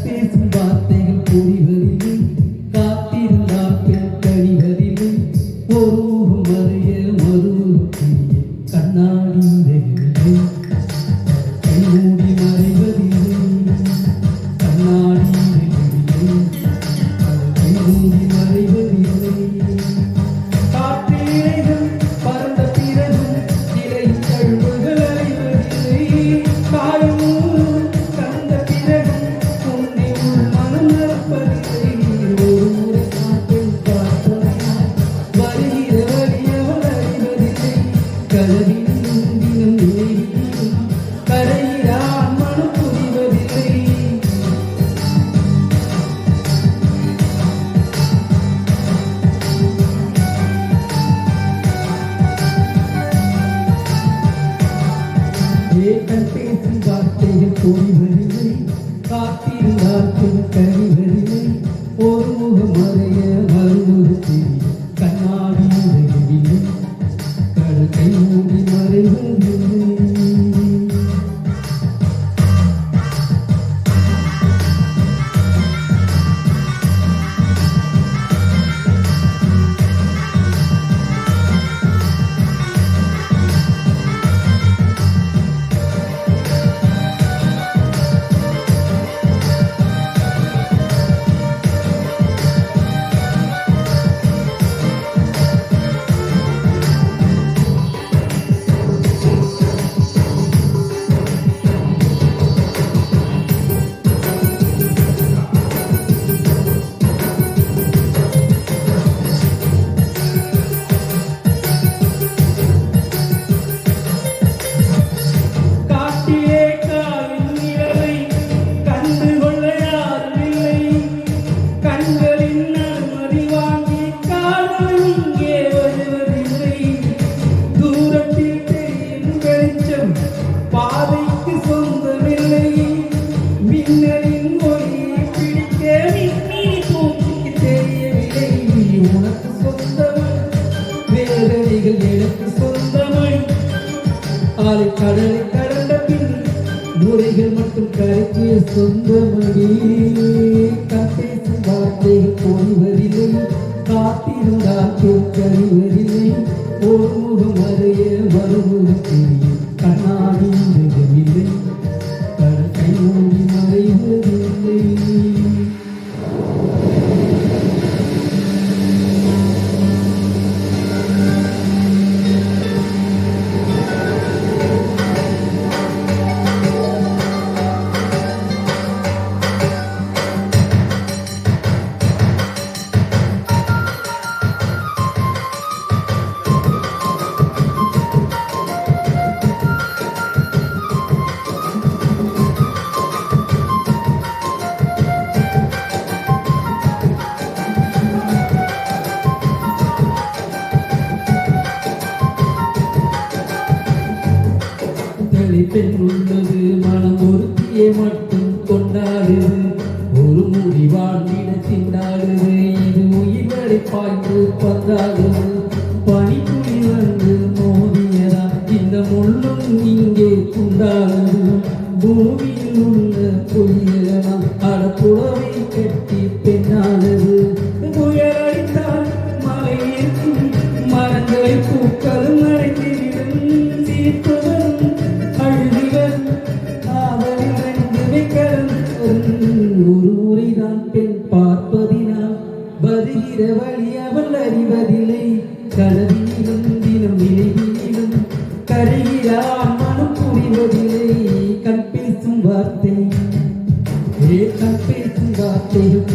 பேசும் வார்த்தைகள் புரிவதில்லை, காத்திருந்தால் பெண் கழிவதில்லை, ஒரு முகம் அறிய மறுமுகம் தெரிய கண்ணாடி உடையவில்லை, கண்மூடி மறைவதில்லை, கண்ணாடி உடையவில்லை, கண்மூடி மறைவதில்லை. காற்றிலேகம் பறந்த பிறகும் இலை தழுவுகள் அறிவதில்லை, காயமும் கண்ட பிறகும் உன்னை உள் மனம் மறப்பதில்லை. ஒரு முறை காற்றில் பார்த்தவனாய் வருகிற வழியவள் அறிவதில்லை, கலவின் தினம் நினைவிலும் கரையிறான் மனம் புரிவதில்லை. கண் பேசும் வார்த்தைகள் புரிவதில்லை, காத்திருந்தால் பெண் கழிவதில்லை, ஒரு முகம் மறைய மறுமுகம் தெரிய கண்ணாடி உடையவில்லை, கடல் கை மூடி மறைவதில்லை. பாதைக்கு சொந்தமில்லை, மின்னலின் ஒளியை பிடிக்க மின்னி தூக்கி தெரியவில்லை. உனக்கு சொந்தமன் வேதனைகள் எனக்கு சொந்தமன், ஆலை கடலை கடந்த பின் முறைகள் மட்டும் கரைக்கிய சொந்தமடி. கப்பேசும் வார்த்தைகள் போய்வதில்லை, காத்திருந்தால் கழிவதில்லை, ஒரு முகம் அறிய மறுமுகம் தெரிய கண்ணாடி உடையவில்லை, கடல் கை மூடி மறைவதில்லை. பெண் உள்ளது மனம் ஒருத்தியை மட்டும் கொண்டாடுது, ஒரு முடி வாழ்ந்திட திண்டாடுது, இது உயிர் வரை பாய்ந்து பந்தாடுது, பனித்துளி வந்து மோதியதா இந்த முள்ளும் இங்கே துண்டாடுது, பூமியில் உள்ள பொய்யலாம் அடப்புடவை கட்டி பெண்ணாடுது, புயலடித்தால் மழை இருக்கும், மரங்களை பூக்களும் மறைந்திடும், சீர்ப்பதும் ஒரு முறைதான் பெண் பார்ப்பதினால் வருகிற வழி அவள் அறிவதில்லை, கலவியிலும் தினம் நினைவிலும் கரையிறான் மனம் புரிவதில்லை. கண் பேசும் வார்த்தை கண் பேசும் வார்த்தைகள்